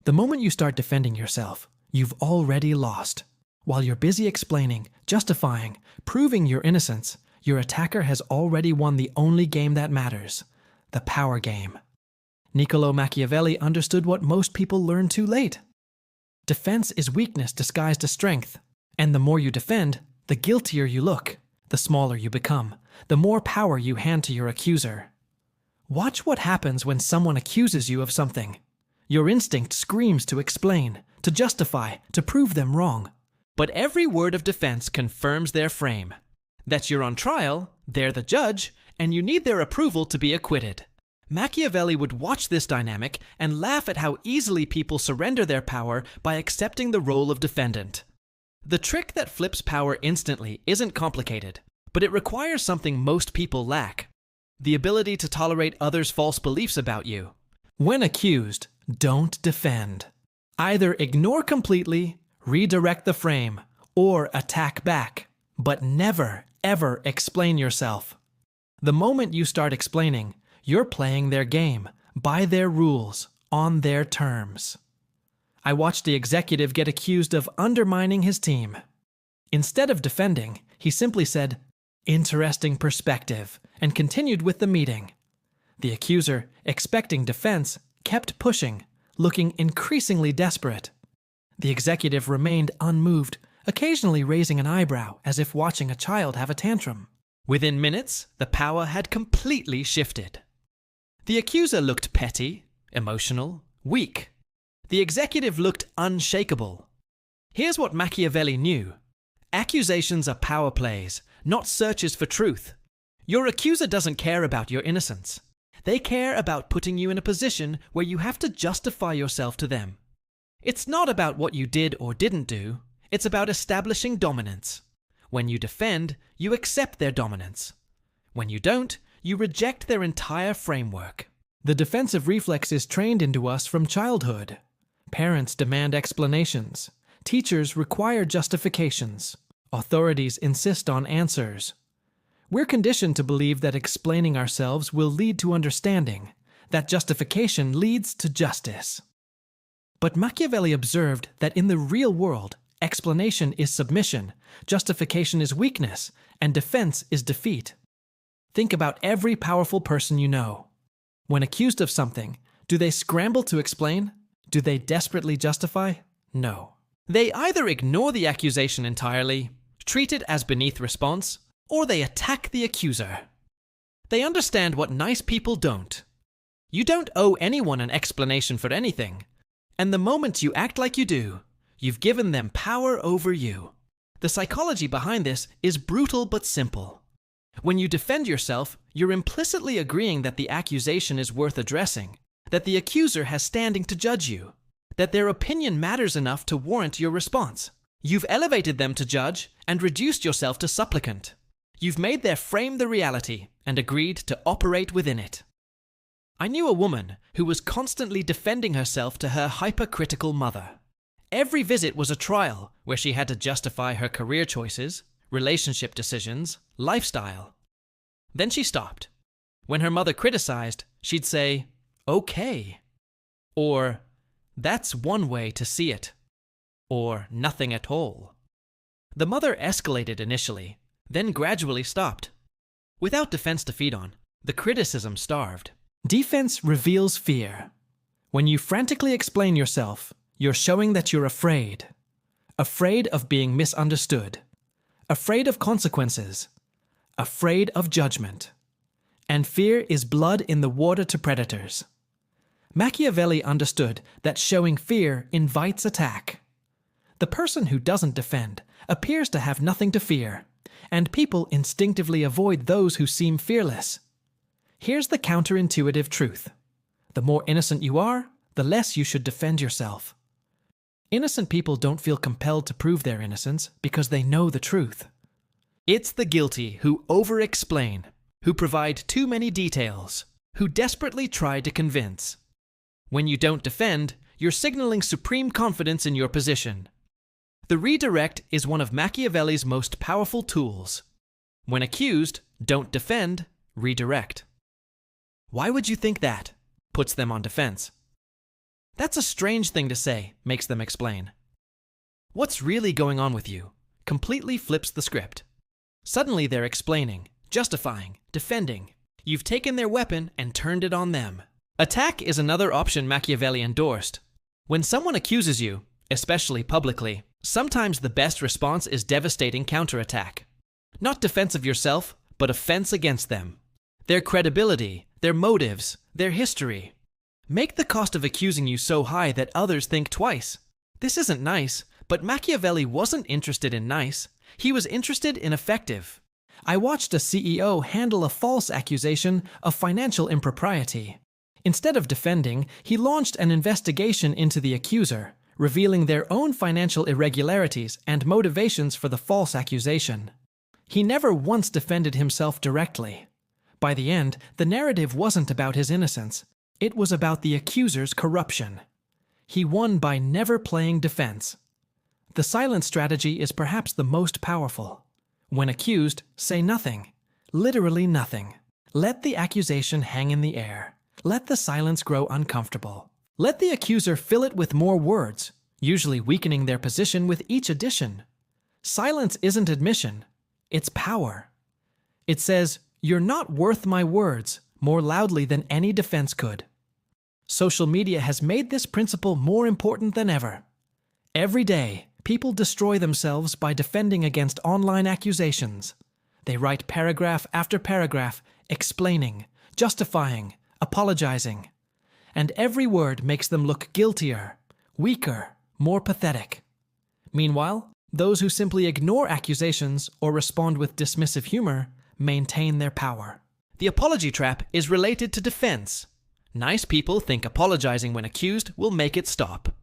The moment you start defending yourself, you've already lost. While you're busy explaining, justifying, proving your innocence, your attacker has already won the only game that matters, the power game. Niccolo Machiavelli understood what most people learn too late. Defense is weakness disguised as strength, and the more you defend, the guiltier you look, the smaller you become, the more power you hand to your accuser. Watch what happens when someone accuses you of something. Your instinct screams to explain, to justify, to prove them wrong. But every word of defense confirms their frame. That you're on trial, they're the judge, and you need their approval to be acquitted. Machiavelli would watch this dynamic and laugh at how easily people surrender their power by accepting the role of defendant. The trick that flips power instantly isn't complicated, but it requires something most people lack: the ability to tolerate others' false beliefs about you. When accused, don't defend. Either ignore completely, redirect the frame, or attack back, but never, ever explain yourself. The moment you start explaining, you're playing their game, by their rules, on their terms. I watched the executive get accused of undermining his team. Instead of defending, he simply said, "Interesting perspective," and continued with the meeting. The accuser, expecting defense, kept pushing, looking increasingly desperate. The executive remained unmoved, occasionally raising an eyebrow as if watching a child have a tantrum. Within minutes, the power had completely shifted. The accuser looked petty, emotional, weak. The executive looked unshakable. Here's what Machiavelli knew. Accusations are power plays, not searches for truth. Your accuser doesn't care about your innocence. They care about putting you in a position where you have to justify yourself to them. It's not about what you did or didn't do. It's about establishing dominance. When you defend, you accept their dominance. When you don't, you reject their entire framework. The defensive reflex is trained into us from childhood. Parents demand explanations. Teachers require justifications. Authorities insist on answers. We're conditioned to believe that explaining ourselves will lead to understanding, that justification leads to justice. But Machiavelli observed that in the real world, explanation is submission, justification is weakness, and defense is defeat. Think about every powerful person you know. When accused of something, do they scramble to explain? Do they desperately justify? No. They either ignore the accusation entirely, treat it as beneath response, or they attack the accuser. They understand what nice people don't. You don't owe anyone an explanation for anything, and the moment you act like you do, you've given them power over you. The psychology behind this is brutal but simple. When you defend yourself, you're implicitly agreeing that the accusation is worth addressing, that the accuser has standing to judge you, that their opinion matters enough to warrant your response. You've elevated them to judge and reduced yourself to supplicant. You've made their frame the reality and agreed to operate within it. I knew a woman who was constantly defending herself to her hypercritical mother. Every visit was a trial where she had to justify her career choices, relationship decisions, lifestyle. Then she stopped. When her mother criticized, she'd say, "Okay," or "That's one way to see it," or "Nothing at all." The mother escalated initially, then gradually stopped. Without defense to feed on, the criticism starved. Defense reveals fear. When you frantically explain yourself, you're showing that you're afraid. Afraid of being misunderstood. Afraid of consequences. Afraid of judgment. And fear is blood in the water to predators. Machiavelli understood that showing fear invites attack. The person who doesn't defend appears to have nothing to fear, and people instinctively avoid those who seem fearless. Here's the counterintuitive truth. The more innocent you are, the less you should defend yourself. Innocent people don't feel compelled to prove their innocence because they know the truth. It's the guilty who over-explain, who provide too many details, who desperately try to convince. When you don't defend, you're signaling supreme confidence in your position. The redirect is one of Machiavelli's most powerful tools. When accused, don't defend, redirect. Why would you think that? Puts them on defense. That's a strange thing to say, makes them explain. What's really going on with you completely flips the script. Suddenly they're explaining, justifying, defending. You've taken their weapon and turned it on them. Attack is another option Machiavelli endorsed. When someone accuses you, especially publicly, sometimes the best response is devastating counterattack. Not defense of yourself, but offense against them. Their credibility, their motives, their history. Make the cost of accusing you so high that others think twice. This isn't nice, but Machiavelli wasn't interested in nice. He was interested in effective. I watched a CEO handle a false accusation of financial impropriety. Instead of defending, he launched an investigation into the accuser, revealing their own financial irregularities and motivations for the false accusation. He never once defended himself directly. By the end, the narrative wasn't about his innocence. It was about the accuser's corruption. He won by never playing defense. The silent strategy is perhaps the most powerful. When accused, say nothing. Literally nothing. Let the accusation hang in the air. Let the silence grow uncomfortable. Let the accuser fill it with more words, usually weakening their position with each addition. Silence isn't admission. It's power. It says, "You're not worth my words," more loudly than any defense could. Social media has made this principle more important than ever. Every day, people destroy themselves by defending against online accusations. They write paragraph after paragraph, explaining, justifying, apologizing. And every word makes them look guiltier, weaker, more pathetic. Meanwhile, those who simply ignore accusations or respond with dismissive humor maintain their power. The apology trap is related to defense. Nice people think apologizing when accused will make it stop.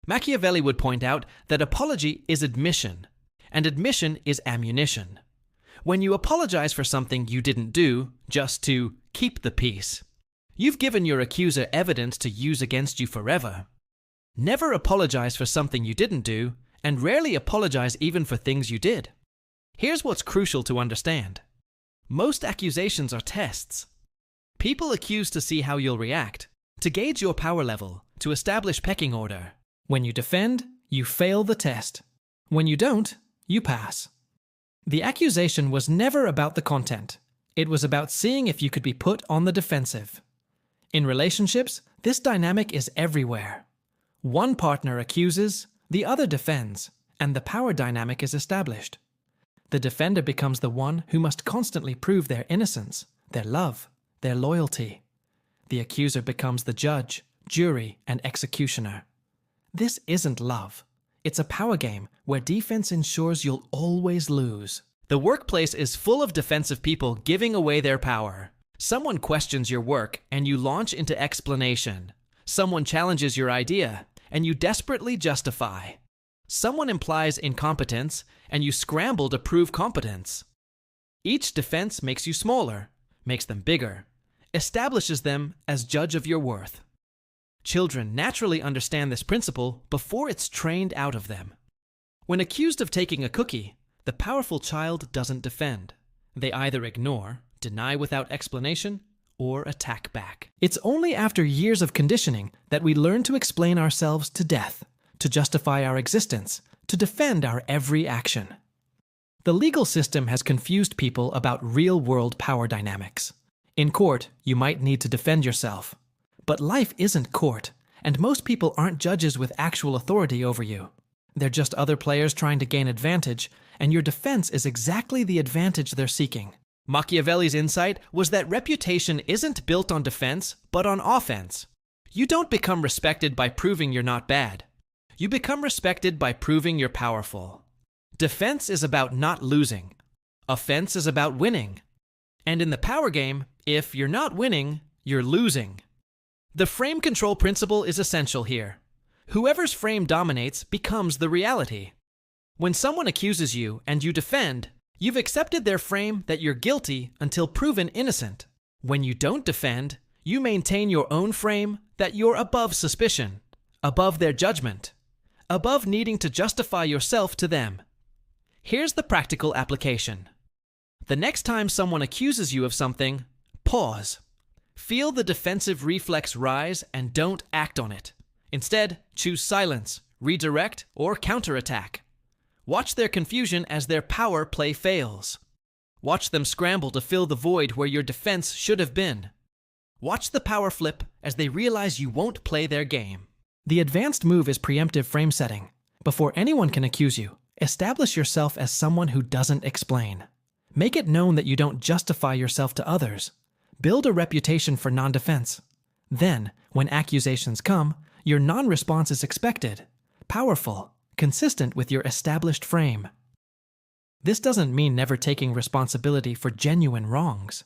Machiavelli would point out that apology is admission, and admission is ammunition. When you apologize for something you didn't do, just to keep the peace, you've given your accuser evidence to use against you forever. Never apologize for something you didn't do, and rarely apologize even for things you did. Here's what's crucial to understand. Most accusations are tests. People accuse to see how you'll react, to gauge your power level, to establish pecking order. When you defend, you fail the test. When you don't, you pass. The accusation was never about the content. It was about seeing if you could be put on the defensive. In relationships, this dynamic is everywhere. One partner accuses, the other defends, and the power dynamic is established. The defender becomes the one who must constantly prove their innocence, their love, their loyalty. The accuser becomes the judge, jury, and executioner. This isn't love. It's a power game where defense ensures you'll always lose. The workplace is full of defensive people giving away their power. Someone questions your work and you launch into explanation. Someone challenges your idea and you desperately justify. Someone implies incompetence and you scramble to prove competence. Each defense makes you smaller, makes them bigger, establishes them as judge of your worth. Children naturally understand this principle before it's trained out of them. When accused of taking a cookie, the powerful child doesn't defend. They either ignore, deny without explanation, or attack back. It's only after years of conditioning that we learn to explain ourselves to death, to justify our existence, to defend our every action. The legal system has confused people about real-world power dynamics. In court, you might need to defend yourself. But life isn't court, and most people aren't judges with actual authority over you. They're just other players trying to gain advantage, and your defense is exactly the advantage they're seeking. Machiavelli's insight was that reputation isn't built on defense, but on offense. You don't become respected by proving you're not bad. You become respected by proving you're powerful. Defense is about not losing. Offense is about winning. And in the power game, if you're not winning, you're losing. The frame control principle is essential here. Whoever's frame dominates becomes the reality. When someone accuses you and you defend, you've accepted their frame that you're guilty until proven innocent. When you don't defend, you maintain your own frame that you're above suspicion, above their judgment, above needing to justify yourself to them. Here's the practical application. The next time someone accuses you of something, pause. Feel the defensive reflex rise and don't act on it. Instead, choose silence, redirect, or counterattack. Watch their confusion as their power play fails. Watch them scramble to fill the void where your defense should have been. Watch the power flip as they realize you won't play their game. The advanced move is preemptive frame setting. Before anyone can accuse you, establish yourself as someone who doesn't explain. Make it known that you don't justify yourself to others. Build a reputation for non-defense. Then, when accusations come, your non-response is expected, powerful, consistent with your established frame. This doesn't mean never taking responsibility for genuine wrongs.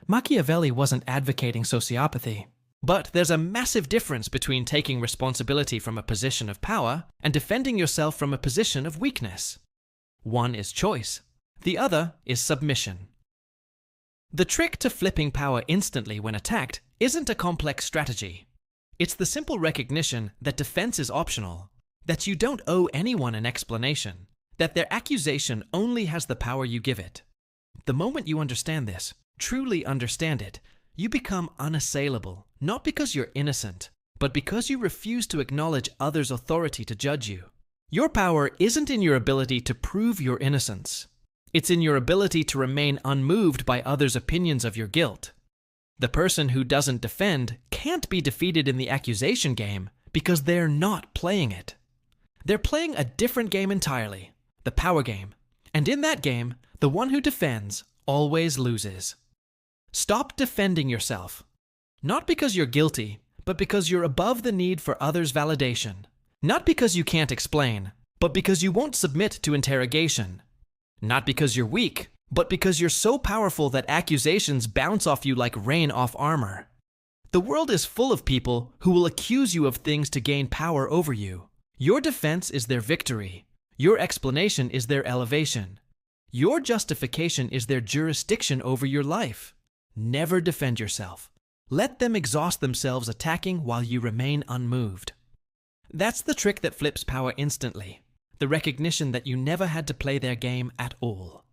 Machiavelli wasn't advocating sociopathy. But there's a massive difference between taking responsibility from a position of power and defending yourself from a position of weakness. One is choice, the other is submission. The trick to flipping power instantly when attacked isn't a complex strategy. It's the simple recognition that defense is optional, that you don't owe anyone an explanation, that their accusation only has the power you give it. The moment you understand this, truly understand it, you become unassailable, not because you're innocent, but because you refuse to acknowledge others' authority to judge you. Your power isn't in your ability to prove your innocence. It's in your ability to remain unmoved by others' opinions of your guilt. The person who doesn't defend can't be defeated in the accusation game because they're not playing it. They're playing a different game entirely, the power game. And in that game, the one who defends always loses. Stop defending yourself. Not because you're guilty, but because you're above the need for others' validation. Not because you can't explain, but because you won't submit to interrogation. Not because you're weak, but because you're so powerful that accusations bounce off you like rain off armor. The world is full of people who will accuse you of things to gain power over you. Your defense is their victory. Your explanation is their elevation. Your justification is their jurisdiction over your life. Never defend yourself. Let them exhaust themselves attacking while you remain unmoved. That's the trick that flips power instantly. The recognition that you never had to play their game at all.